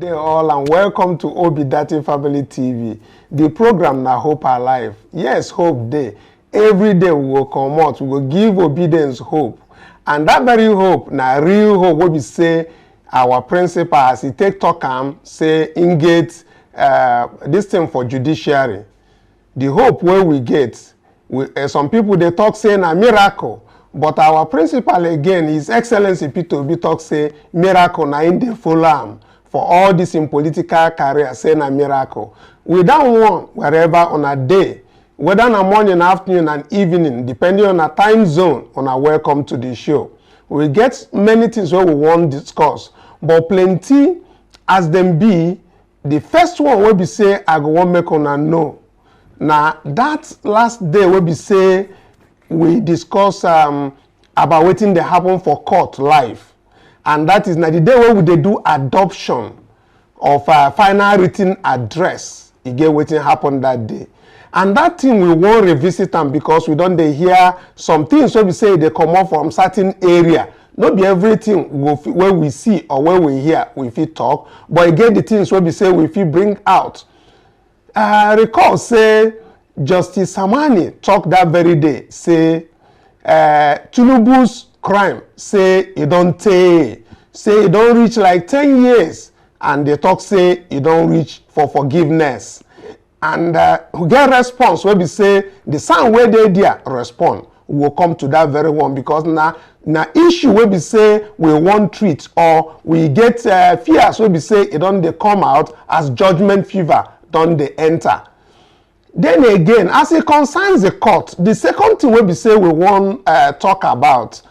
Good day all and welcome to Obidati Family TV. The program na Hope Alive. Yes, Hope Day. Every day we will come out, we will give obedience hope. And that very hope, na real hope, what we say, our principal, as he take talk say, engage this thing for judiciary. The hope where we get, some people, they talk saying a miracle. But our principal again, His Excellency P2B talk say, miracle na in the full arm. For all this in political career, saying a miracle. We don't want wherever on a day, whether on a morning, afternoon, and evening, depending on a time zone, on a welcome to the show. We get many things where we want to discuss, but plenty as them be, the first one will be say, I go want make una know. Now, that last day will be say, we discuss about waiting to happen for court live. And that is now the day where they do adoption of a final written address. You get waiting happen that day. And that thing we won't revisit them because we don't they hear some things where we say they come up from certain area. Not be everything where we see or where we hear we feel talk, but again the things where we say we feel bring out. Recall say Justice Tsammani talk that very day, say Tinubu's crime, say you don't take, say you don't reach like 10 years, and they talk say you don't reach for forgiveness. And we get response where we say the same way they there respond. We will come to that very one because now issue where we say we want treat or we get fears where we say it don't they come out as judgment fever, don't they enter. Then again, as it concerns the court, the second thing where we say we want talk about.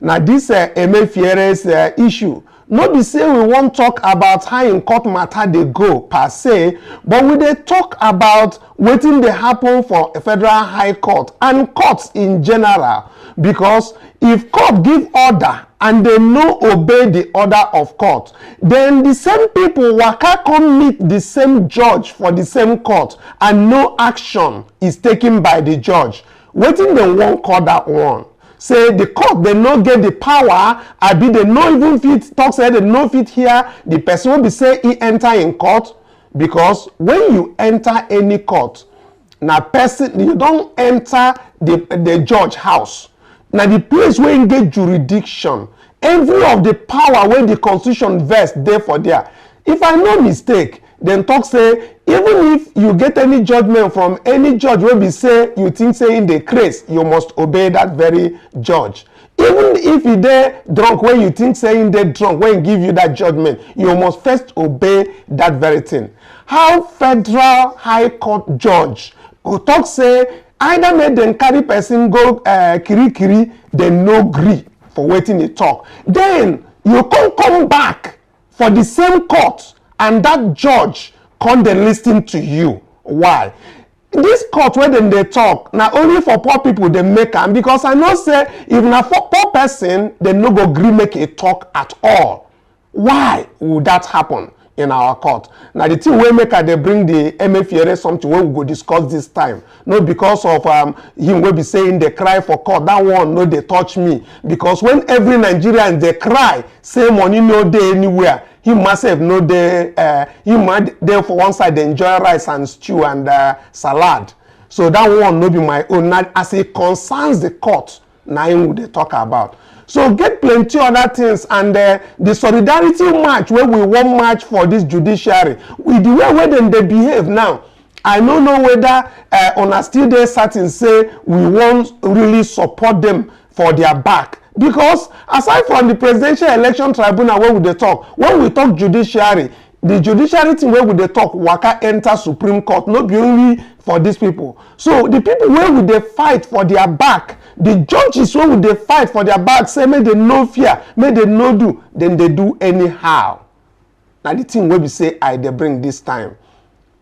Now this Emefiere's issue, not be say we won't talk about how in court matter they go per se, but we they talk about waiting they happen for a federal high court and courts in general. Because if court give order and they no obey the order of court, then the same people waka come meet the same judge for the same court and no action is taken by the judge. Waiting they won't call that one. Say the court they no get the power, I be they no even fit talk say they no fit here. The person will be say he enter in court because when you enter any court, now person you don't enter the judge house. Now the place where you get jurisdiction, every of the power where the constitution vest there for there. If I no mistake, then talk say even if you get any judgment from any judge where we say you think say in the case, you must obey that very judge. Even if you there drunk when you think saying they drunk when he give you that judgment, you must first obey that very thing. How federal high court judge who talk say either make them carry person go kiri, they no gree for waiting the talk. Then you come back for the same court and that judge come they listen to you. Why? This court where then they talk, not only for poor people they make them, because I know say if not for poor person, they no go gree make a talk at all. Why would that happen in our court? Now the thing we make they bring the MFRA something where we go discuss this time. Not because of him will be saying they cry for court. That one no they touch me. Because when every Nigerian they cry, say money no day anywhere. He must have no day, he might there for one side they enjoy rice and stew and salad. So that one no be my own. Now, as it concerns the court, now him they talk about. So get plenty other things and the solidarity march where we want march for this judiciary. With the way where they behave now, I don't know whether on a still there certain say we won't really support them for their back. Because aside from the presidential election tribunal where we talk, when we talk judiciary, the judiciary thing where we talk waka enter Supreme Court, not be only for these people. So the people where would they fight for their back, the judges where would they fight for their back, say may they no fear, may they no do, then they do anyhow. Now the thing where we say I they bring this time.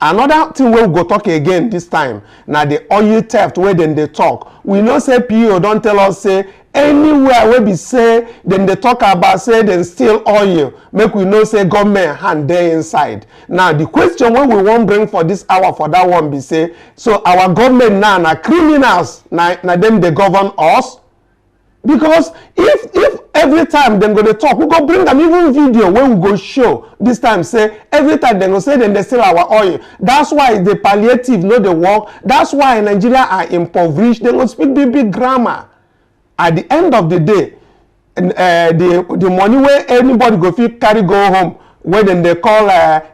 Another thing where we go talk again this time. Now the oil theft where then they talk. We know say PO don't tell us say anywhere where we say then they talk about say then steal oil. Make we know say government hand there inside. Now the question where we won't bring for this hour for that one be say so our government now criminals now them they govern us. Because if every time them go to talk, we go bring them even video where we go show. This time say every time they go say then they sell our oil. That's why the palliative no the work. That's why Nigeria are impoverished. They go speak big grammar. At the end of the day, the money where anybody go fit carry go home, where then they call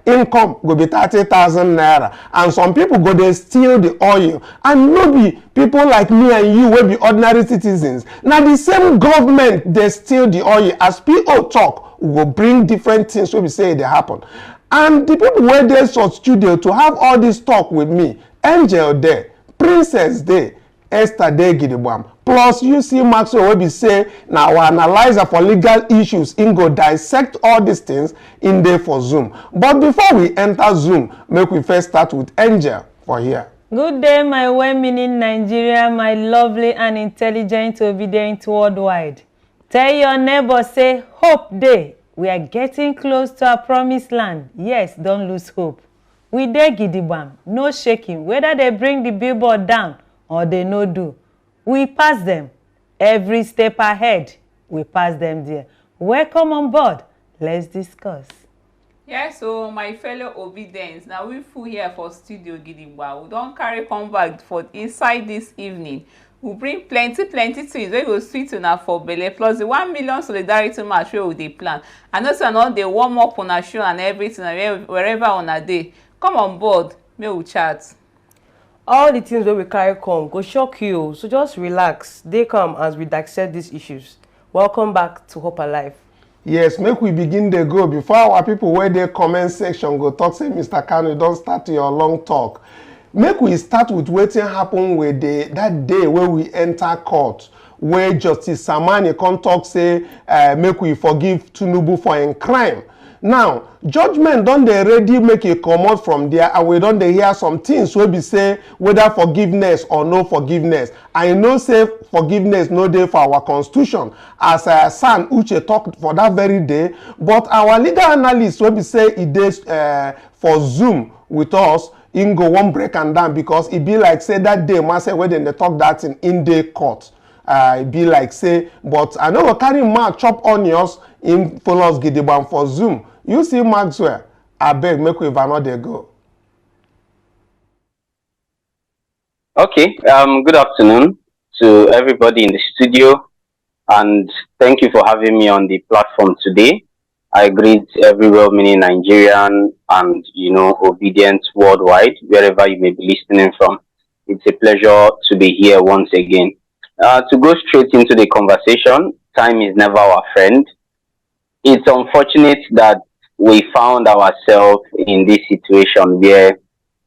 income go be 30,000 naira, and some people go they steal the oil, and maybe people like me and you will be ordinary citizens. Now the same government they steal the oil. As people talk, we will bring different things we say they happen, and the people where they saw studio to have all this talk with me, Angel there, Princess there, Esther there Gidigwam. Plus, you see Maxwell will be say now our analyzer for legal issues in go dissect all these things in there for Zoom. But before we enter Zoom, make we first start with Angel for here. Good day, my well-meaning Nigeria, my lovely and intelligent, obedient worldwide. Tell your neighbor, say, hope day. We are getting close to our promised land. Yes, don't lose hope. We dey gidigam, no shaking, whether they bring the billboard down or they no do. We pass them. Every step ahead, we pass them there. Welcome on board. Let's discuss. Yeah, so my fellow obedience, now we full here for Studio Gidigba. We don't carry come back for inside this evening. We bring plenty things wey go sweet una for belle, plus the 1 million solidarity march wey we dey plan. And also all the warm up on our show and everything, wherever on a day. Come on board, may we chat. All the things wey we carry come go shock you, so just relax. They come as we dissect these issues. Welcome back to Hope Alive. Yes, make we begin the go before our people where their comment section go talk say Mr. Kanu, don't start your long talk. Make we start with wetin happen with that day where we enter court, where Justice Tsammani come talk say make we forgive Tinubu for a crime. Now, judgment don dey already make a comot from there, and we don dey hear some things wey be say whether forgiveness or no forgiveness. I know say forgiveness no dey for our constitution, as San Uche talk for that very day, but our legal analyst wey be say e dey for Zoom with us, im go wan break am down, because e be like say that day man say wey dem dey talk that in dey court. E be like say, but I no go carry mouth chop onions in follow us gidigba for Zoom. You see Maxwell, I beg make we another go. Okay, good afternoon to everybody in the studio, and thank you for having me on the platform today. I greet every well-meaning Nigerian and, obedient worldwide, wherever you may be listening from. It's a pleasure to be here once again. To go straight into the conversation, time is never our friend. It's unfortunate that we found ourselves in this situation where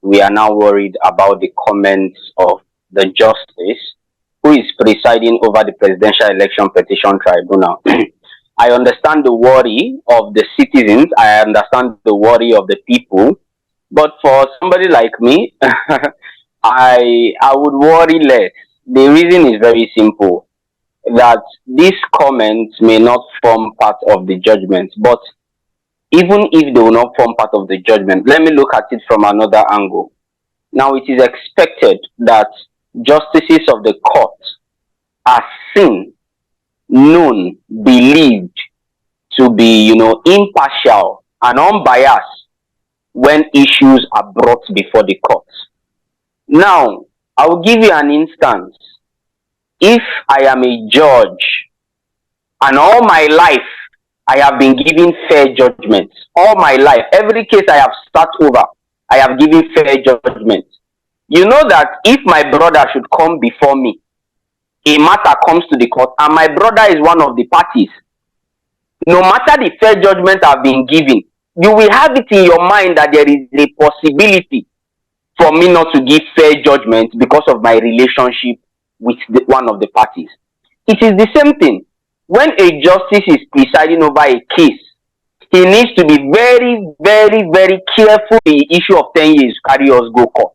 we are now worried about the comments of the justice who is presiding over the Presidential Election Petition Tribunal. I understand the worry of the citizens. I understand the worry of the people. But for somebody like me, I would worry less. The reason is very simple, that these comments may not form part of the judgment, but even if they will not form part of the judgment, let me look at it from another angle. Now, it is expected that justices of the court are seen, known, believed to be, impartial and unbiased when issues are brought before the court. Now, I will give you an instance. If I am a judge and all my life I have been giving fair judgments, all my life, every case I have started over, I have given fair judgment. You know that if my brother should come before me, a matter comes to the court and my brother is one of the parties, no matter the fair judgment I've been giving, you will have it in your mind that there is a possibility for me not to give fair judgment because of my relationship with one of the parties. It is the same thing. When a justice is presiding over a case, he needs to be very, very, very careful in the issue of 10 years carry us go court.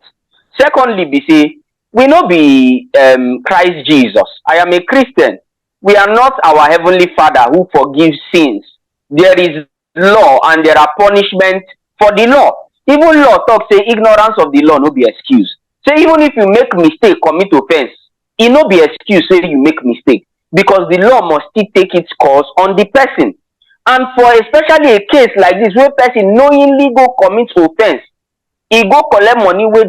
Secondly, we say, we not be Christ Jesus. I am a Christian. We are not our Heavenly Father who forgives sins. There is law and there are punishments for the law. Even law talk say ignorance of the law no be excuse. Say even if you make mistake, commit offense, it no be excuse say you make mistake. because the law must still take its course on the person. And for especially a case like this where person knowingly go commit offense, he go collect money where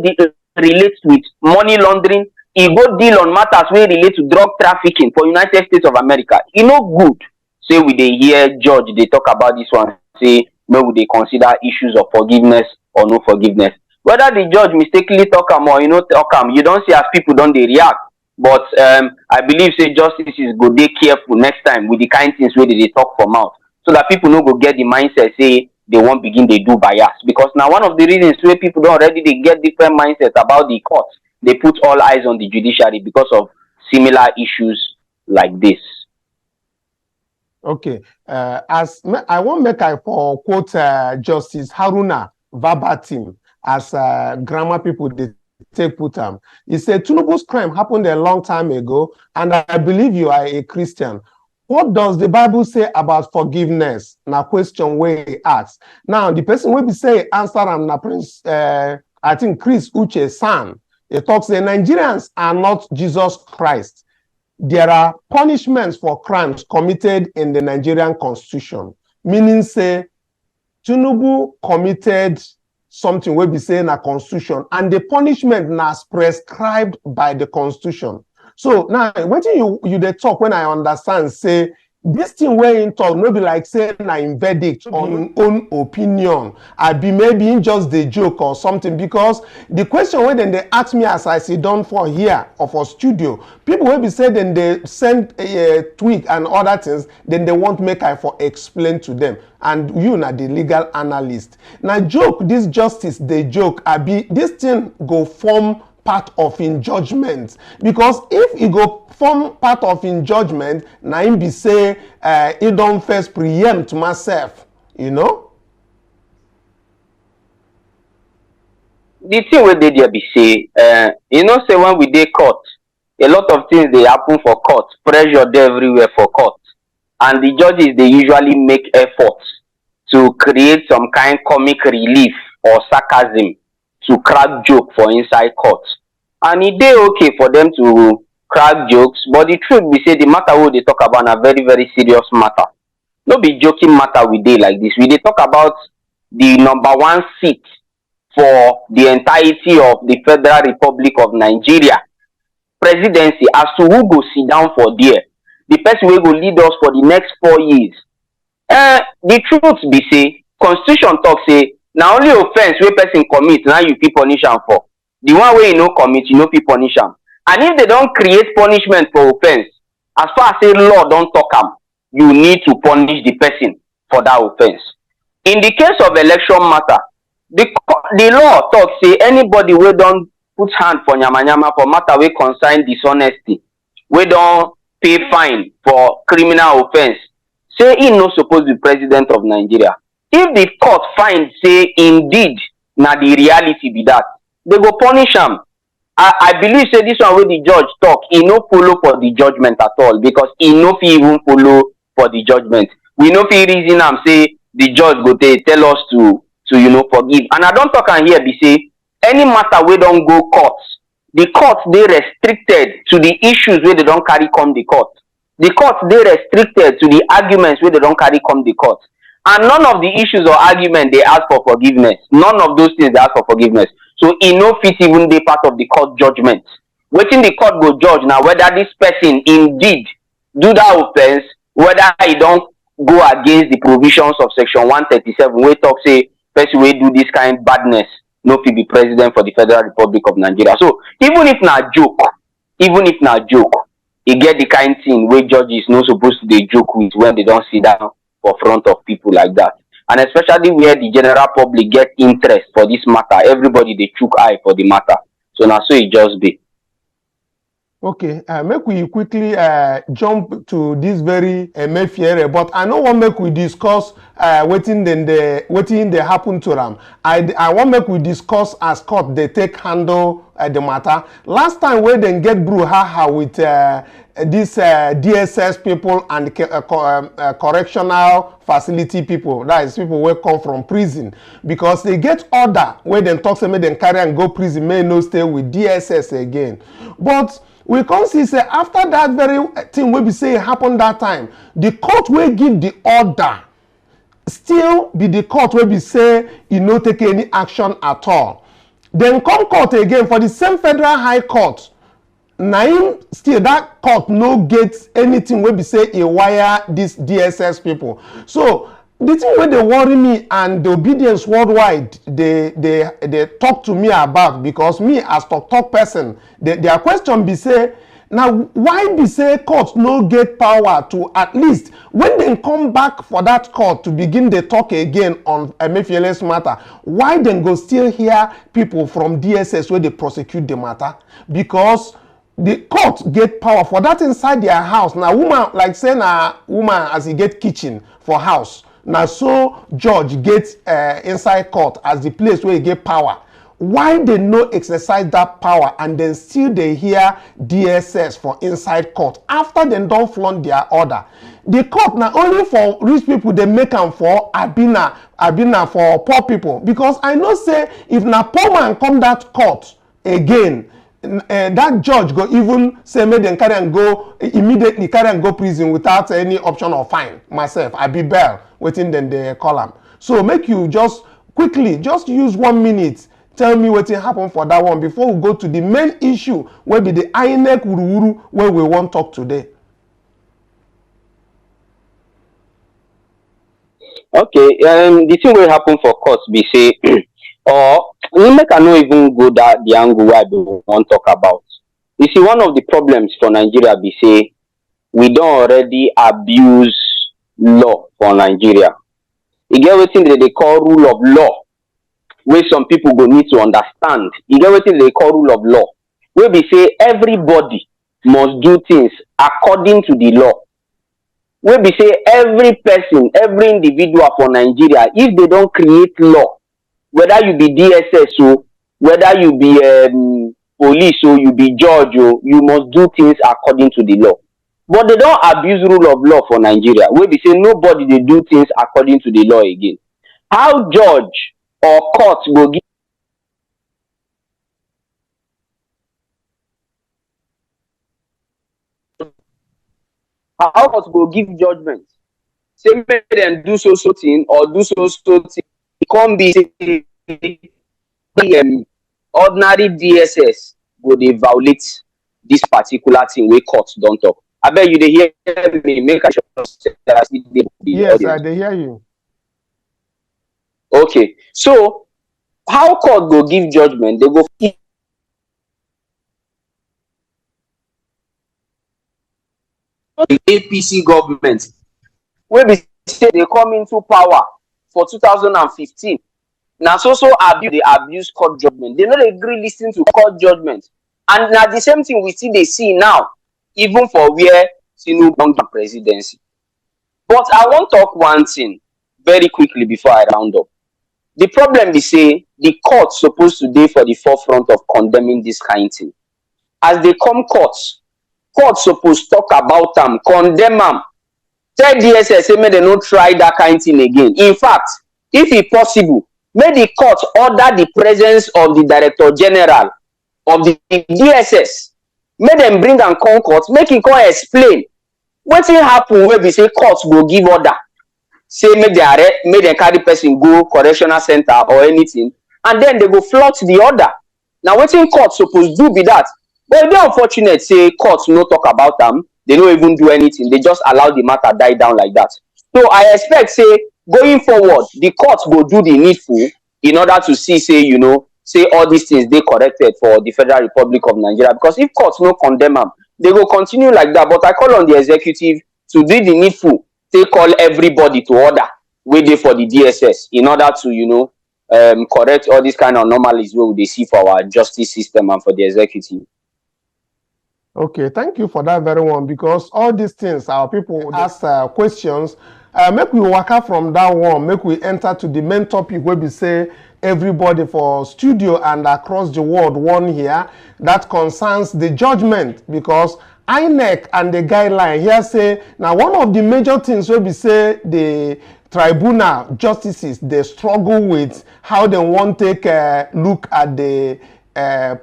relates with money laundering, he go deal on matters where relate to drug trafficking for United States of America. E no good say we dey hear judge they talk about this one, say no we dey consider issues of forgiveness or no forgiveness. Whether the judge mistakenly talk am or talk am, you don't see as people don't they react. But I believe say justice is go dey careful next time with the kind things where they talk from mouth, so that people no go get the mindset say they won't begin they do bias. Because now one of the reasons where people don't already they get different mindsets about the court, they put all eyes on the judiciary because of similar issues like this. Okay, as I want make I for quote Justice Haruna verbatim as grammar people they take put him. He said Tinubu's crime happened a long time ago, and I believe you are a Christian. What does the Bible say about forgiveness? Now question where he asks. Now the person will be say answer am na Prince I think Chris Uche San. He talks the Nigerians are not Jesus Christ. There are punishments for crimes committed in the Nigerian constitution. Meaning say Tinubu committed something we be saying a constitution, and the punishment now is prescribed by the constitution. So now when you they talk, when I understand say this thing where in talk maybe like saying in verdict on own opinion, I be maybe in just the joke or something, because the question when then they ask me as I sit down for here or for studio, people will be saying then they send a tweet and other things, then they want make I for explain to them. And you na the legal analyst. Now joke, this justice, they joke, I be this thing go form part of in judgment, because if you go form part of in judgment, na him be say he don't first preempt myself, you know. The thing where they be say, say when we dey court, a lot of things they happen for court, pressure there everywhere for court, and the judges they usually make efforts to create some kind comic relief or sarcasm to crack joke for inside court. And it dey okay for them to crack jokes, but the truth be say the matter what they talk about a very, very serious matter. No be joking matter we dey like this. We dey talk about the #1 seat for the entirety of the Federal Republic of Nigeria presidency, as to who go sit down for there. The person will go lead us for the next 4 years. The truth be say, constitution talk say, now only offense where person commit, now you fit punish am for. The one where you no commit, you no fit punish am. And if they don't create punishment for offense, as far as say law don't talk am, you need to punish the person for that offense. In the case of election matter, the law talk say anybody wey don't put hand for nyama for matter wey concern dishonesty, we don't pay fine for criminal offense, say he no supposed to be president of Nigeria. If the court find say indeed na the reality be that, they go punish him. I believe say this one where the judge talk, he no follow for the judgment at all, because he no fit even follow for the judgment. We no fit reason am say the judge go tell us to forgive. And I don't talk and here be say any matter we don't go court, the court they restricted to the issues where they don't carry come the court. The court they restricted to the arguments where they don't carry come the court. And none of the issues or argument they ask for forgiveness. None of those things they ask for forgiveness. So he no fit even be part of the court judgment. Waiting the court go judge now whether this person indeed do that offense, whether he don't go against the provisions of section 137, where talk say person will do this kind of badness, no fit be president for the Federal Republic of Nigeria. So even if not joke, he get the kind thing where judges no supposed to they joke with when they don't sit down for front of people like that. And especially where the general public get interest for this matter, everybody they chook eye for the matter. So now so it just be. Okay, make we quickly jump to this very Mefiere, but I know what make we discuss waiting they happen to them. I want make we discuss as court they take handle the matter. Last time we then get brouhaha with this DSS people and correctional facility people, that is people who come from prison, because they get order where then talk to me then carry and go prison, may no stay with DSS again. But we can't see say after that very thing we be say happen that time, the court will give the order still be the court wey be say e no take any action at all. Then come court again for the same federal high court. Na him still that court no get anything wey be say e wire these DSS people. So the thing wey dey worry me and the obedience worldwide they talk to me about, because me as talk person, their question be say, now why be say court no get power to at least when they come back for that court to begin the talk again on Emefiele's matter, why then go still hear people from DSS where they prosecute the matter? Because the court get power for that inside their house. Now woman, like say na woman as he get kitchen for house, now so judge gets inside court as the place where he get power. Why they no exercise that power and then still they hear DSS for inside court after they don't flaunt their order? The court not only for rich people, they make them for abina for poor people. Because I know say if na poor man come that court again, that judge go even say make them carry and go immediately carry and go prison without any option or fine. Myself, I be bail waiting then they call him. So make you just quickly just use 1 minute. Tell me what happened for that one before we go to the main issue where be the INEC Ururu where we want to talk today. Okay, the thing will happen for courts be say, or we make I no even go that the angle where we want to talk about. You see, one of the problems for Nigeria be say we don't already abuse law for Nigeria. You get what they call rule of law, where some people go need to understand. You get what they call rule of law, where we say everybody must do things according to the law. Where we say every person, every individual for Nigeria, if they don't create law, whether you be DSS or whether you be police or you be judge or you must do things according to the law. But they don't abuse rule of law for Nigeria, where we say nobody they do things according to the law again. How judge or court go give judgment? Say make them do so thing or do so thing. It can't be ordinary DSS go they violate this particular thing where courts don't talk. I bet you they hear me. Make a sure. Yes, they hear you. Okay, so how court go give judgment? They go the APC government, where they say they come into power for 2015. Now so they abuse court judgment. They not agree listening to court judgment, and now the same thing we see they see now, even for where Tinubu presidency. But I want to talk one thing very quickly before I round up. The problem is say the court supposed to be for the forefront of condemning this kind of thing. As they come courts supposed to talk about them, condemn them. Tell DSS say may they not try that kind of thing again. In fact, if it's possible, may the court order the presence of the Director General of the DSS. May them bring and come court, make him come explain what will happen when we say courts go give order. Say make they arrest, make them carry person go correctional center or anything, and then they go flout the order. Now what in court supposed to do be that? But it's unfortunate say courts no talk about them, they don't even do anything, they just allow the matter die down like that. So I expect say going forward, the courts go do the needful in order to see say, you know, say all these things they corrected for the Federal Republic of Nigeria. Because if courts no condemn them, they will continue like that. But I call on the executive to do the needful. They call everybody to order waiting for the DSS in order to, you know, correct all these kind of anomalies where they see for our justice system and for the executive. Okay, thank you for that very one, because all these things our people ask questions. Make we walk out from that one, make we enter to the main topic where we say everybody for studio and across the world one here that concerns the judgment, because INEC and the guideline here say now one of the major things where we say the tribunal justices they struggle with how they want to take a look at the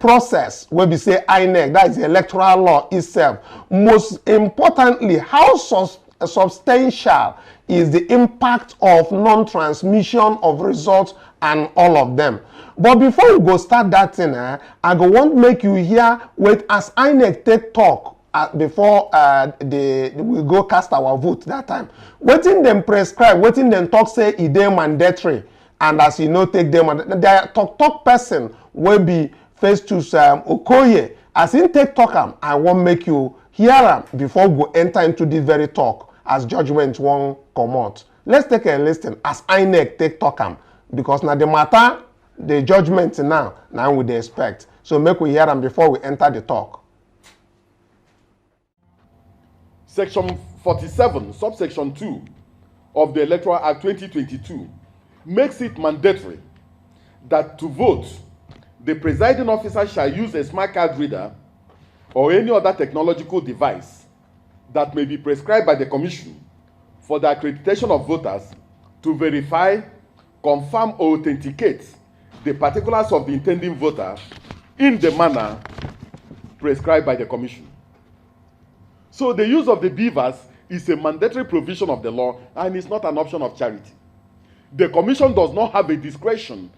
process wey be say INEC, that is the electoral law itself. Most importantly, how substantial is the impact of non-transmission of results and all of them. But before we go start that thing, I go want make you hear with as INEC take talk before we go cast our vote that time. Wetin them prescribe, wetin them talk say e dey mandatory, and as you know take them, the talk person will be Festus Okoye. As he take talk am, I want make you hear am before we go enter into this very talk as judgment won't come out. Let's take a listen as INEC take talk am, because now the matter, the judgment now we dey expect. So make we hear them before we enter the talk. Section 47, subsection 2 of the Electoral Act 2022 makes it mandatory that to vote, the presiding officer shall use a smart card reader or any other technological device that may be prescribed by the Commission for the accreditation of voters to verify, confirm, or authenticate the particulars of the intending voter in the manner prescribed by the Commission. So the use of the beavers is a mandatory provision of the law and is not an option of charity. The Commission does not have a discretion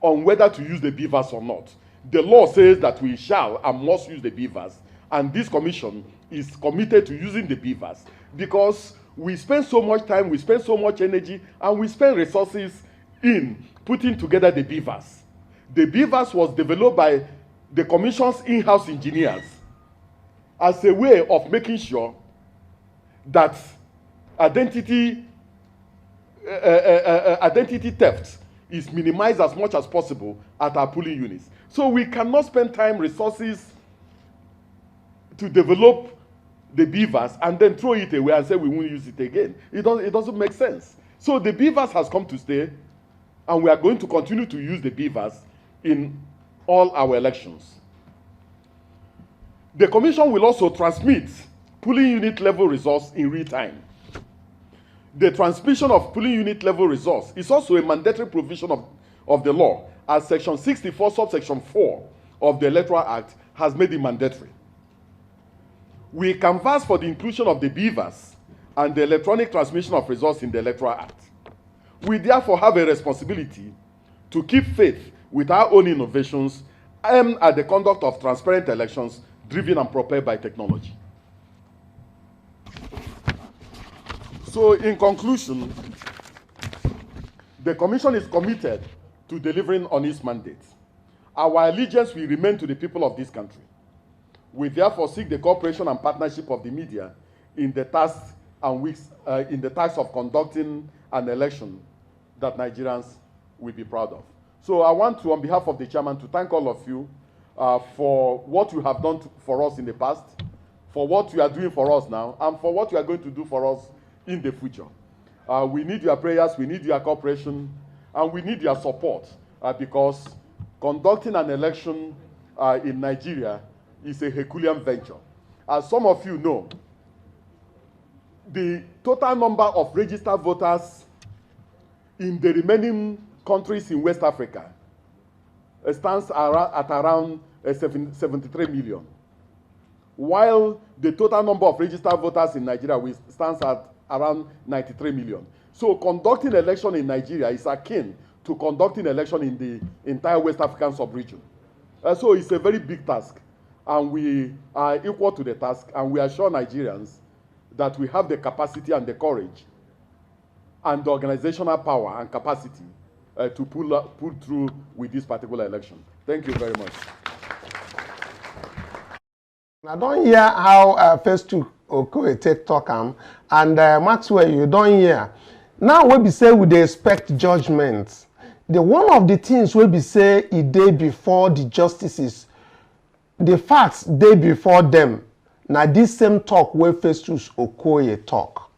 on whether to use the beavers or not. The law says that we shall and must use the beavers, and this Commission is committed to using the beavers because we spend so much time, we spend so much energy, and we spend resources in putting together the beavers. The beavers was developed by the Commission's in-house engineers as a way of making sure that identity theft is minimized as much as possible at our polling units. So we cannot spend time, resources to develop the beavers and then throw it away and say we won't use it again. It doesn't make sense. So the beavers has come to stay, and we are going to continue to use the beavers in all our elections. The Commission will also transmit polling unit level results in real time. The transmission of polling unit level results is also a mandatory provision of the law, as Section 64, subsection 4 of the Electoral Act has made it mandatory. We canvass for the inclusion of the beavers and the electronic transmission of results in the Electoral Act. We therefore have a responsibility to keep faith with our own innovations aimed at the conduct of transparent elections driven and propelled by technology. So in conclusion, the Commission is committed to delivering on its mandate. Our allegiance will remain to the people of this country. We therefore seek the cooperation and partnership of the media in the task of conducting an election that Nigerians will be proud of. So I want to, on behalf of the chairman, to thank all of you for what you have done for us in the past, for what you are doing for us now, and for what you are going to do for us in the future. We need your prayers, we need your cooperation, and we need your support because conducting an election in Nigeria is a Herculean venture. As some of you know, the total number of registered voters in the remaining countries in West Africa stands at around 73 million, while the total number of registered voters in Nigeria stands at around 93 million. So conducting election in Nigeria is akin to conducting election in the entire West African sub-region. So it's a very big task, and we are equal to the task, and we assure Nigerians that we have the capacity and the courage and the organizational power and capacity to pull through with this particular election. Thank you very much. I don't hear how Festus Okoye take talk and Maxwell, you don't hear. Now we be say we dey expect judgment. The one of the things we be say a day before the justices, the facts day before them. Now this same talk where Festus Okoye talk.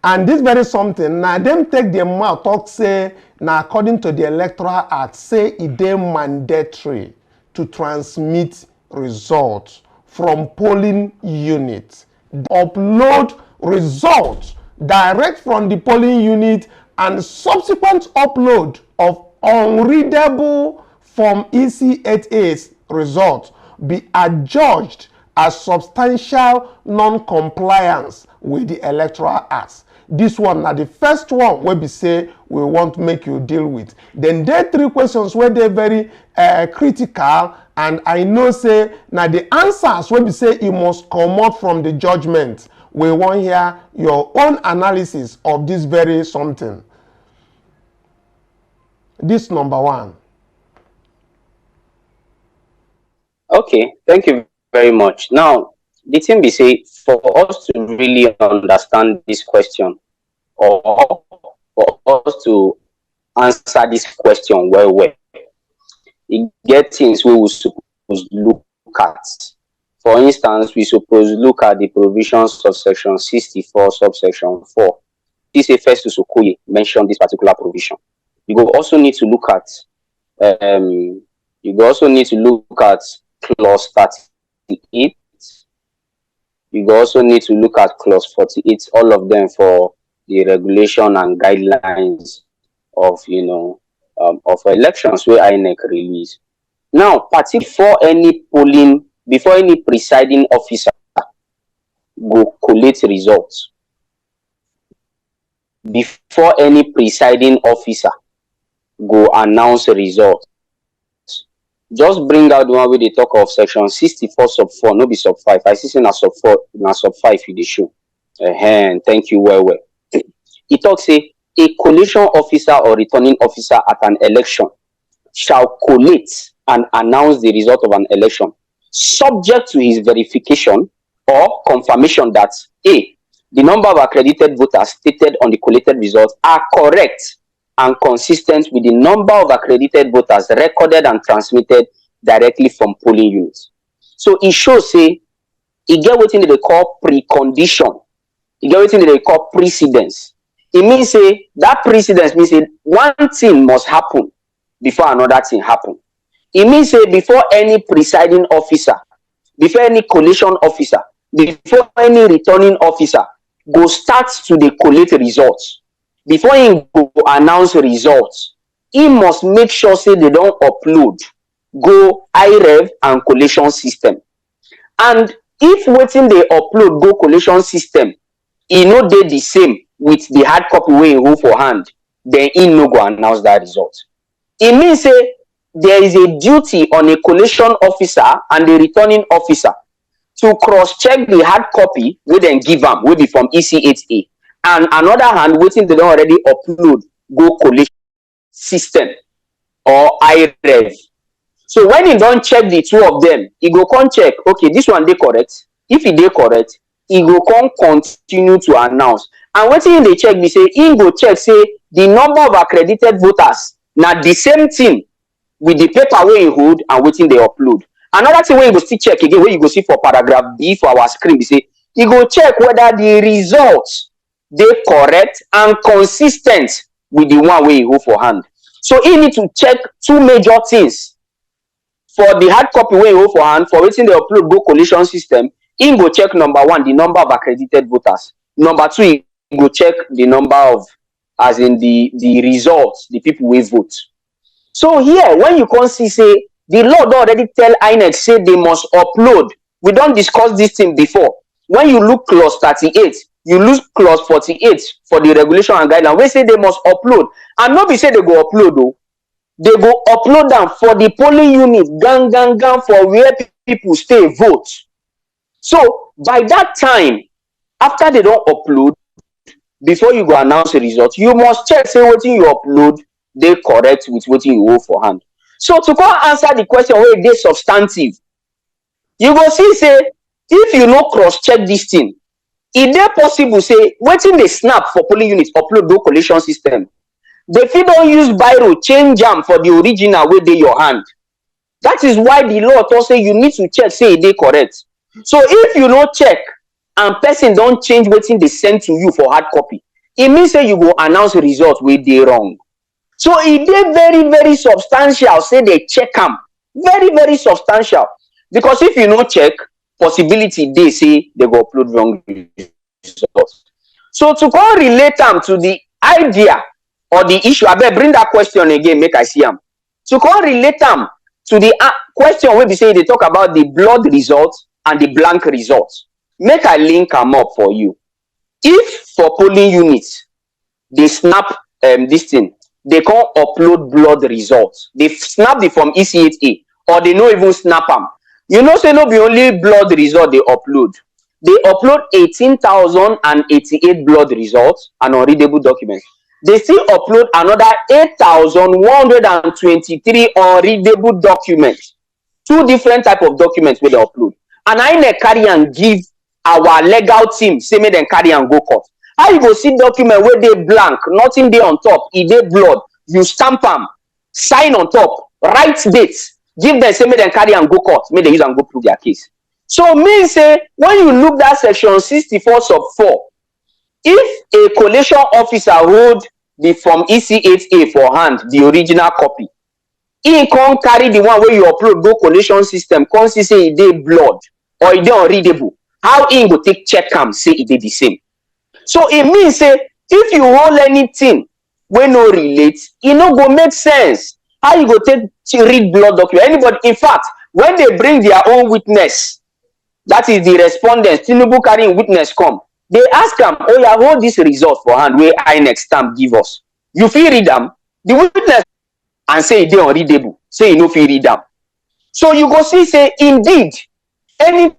And this very something, now them take their mouth talk say, now according to the Electoral Act, say it dey mandatory to transmit results from polling units. Upload results direct from the polling unit and subsequent upload of unreadable from EC8A's result be adjudged as substantial non-compliance with the Electoral Act. This one now the first one where we say we want to make you deal with. Then there 3 questions where they're very critical, and I know say now the answers where we say you must come out from the judgment. We want here your own analysis of this very something. This number 1. Okay, thank you very much. Now, the thing we say, for us to really understand this question, or for us to answer this question well, it get things we will suppose look at. For instance, we suppose look at the provisions of section 64, subsection 4. This is first to Sokoye mentioned this particular provision. You will also need to look at clause 38. You also need to look at clause 48, all of them for the regulation and guidelines of of elections where INEC release. Now, particularly before any presiding officer go collate results, before any presiding officer go announce results, just bring out the one where they talk of section 64 sub 4, no be sub 5. I see na sub 4, na sub 5 you dey show. Thank you well. It talks say a collation officer or returning officer at an election shall collate and announce the result of an election, subject to his verification or confirmation that A, the number of accredited voters stated on the collated results are correct and consistent with the number of accredited voters recorded and transmitted directly from polling units. So it shows say it get what they call precondition, it get what they call precedence. It means say that precedence means say one thing must happen before another thing happen. It means say before any presiding officer, before any collation officer, before any returning officer go start to the collate results, before he go announce results, he must make sure say they don't upload go IREV and collation system. And if waiting they upload go collation system, he no dey the same with the hard copy wey he hold for hand, then he no go announce that result. It means say there is a duty on a collation officer and the returning officer to cross-check the hard copy wey dem give am, wey be from EC8A, and another hand waiting they don already upload go collation system or IREV. So when he don't check the two of them, he go come check, okay, this one they correct. If he dey correct, he go come continue to announce. And wetin they check, they say he go check say the number of accredited voters na the same thing with the paper wey he hold and wetin they upload. Another thing wey you go still check again, wey you go see for paragraph B for our screen, be say he go check whether the results they correct and consistent with the one wey he hold for hand. So he need to check two major things. For the hard copy wey he hold for hand, for wetin they upload go collation system, he go check number one, the number of accredited voters. Number two, he go check the number of, as in the results, the people wey vote. So here, when you can see say the law don already tell INEC say they must upload. We don't discuss this thing before. When you look clause 38, you look clause 48 for the regulation and guideline, we say they must upload. And not be say they go upload though. They go upload them for the polling unit, gang for where people stay vote. So by that time, after they don't upload, before you go announce the result, you must check say what you upload they correct with what you hold for hand. So to go answer the question where they substantive, you go see say if you no cross check this thing, is there possible say waiting they snap for polling units upload go collation system? They fit don't use biro change jam for the original way they your hand. That is why the law also say you need to check say they correct. So if you no check and person don't change waiting they send to you for hard copy, it means say you go announce the result where they wrong. So it dey very substantial. Say they check them very substantial, because if you no check, possibility they say they go upload wrong results. So to go relate them to the idea or the issue, I better bring that question again. Make I see them. to come relate them to the question where we say they talk about the blood results and the blank results. Make I link them up for you. If for polling units they snap this thing, they can't upload blood results. They snap the from ECHA, or they don't even snap them. You know, say no be only blood result they upload. They upload 18,088 blood results and unreadable documents. They still upload another 8,123 unreadable documents. 2 different type of documents where they upload. And I carry and give our legal team, say me then carry and go court. How you go see document where they blank, nothing there on top, it they blood, you stamp them, sign on top, write dates, give them, say me then carry and go court, may they use and go prove their case. So me say, when you look that section 64 sub 4, if a collation officer hold the from ECHA for hand, the original copy, he can't carry the one where you upload go collation system, can't see say it dey blood or it dey unreadable. How he go take check am say it dey the same? So it means say if you hold anything wey no relate, it no go make sense. How you go take read blood document? Anybody, in fact, when they bring their own witness, that is the respondents, Tinubu carrying witness come, they ask them, oh yeah, hold this result for hand where INEC stamp give us. You feel read them, the witness and say they unreadable, say you no feel read them. So you go see say indeed anything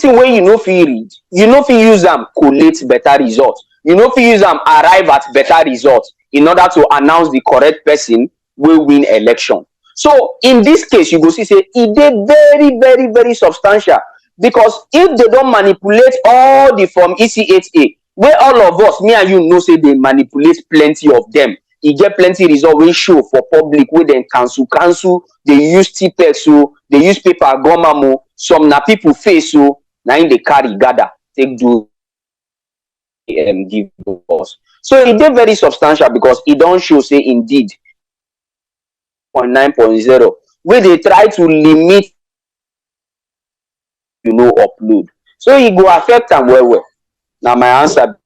where you no feel read, you no feel use them collate better results. You no feel use them arrive at better results in order to announce the correct person will win election. So in this case, you go see say it dey very, very, very substantial. Because if they don't manipulate all the from ECHA, where all of us, me and you know, say they manipulate plenty of them. You get plenty result we show for public where they cancel, they use TPEX, so they use paper gomamo, some na people face so now in the carry gather, take do give us. So it dey very substantial because it don't show say indeed 0.9.0 where they try to limit upload. So it go affect them well. Now my answer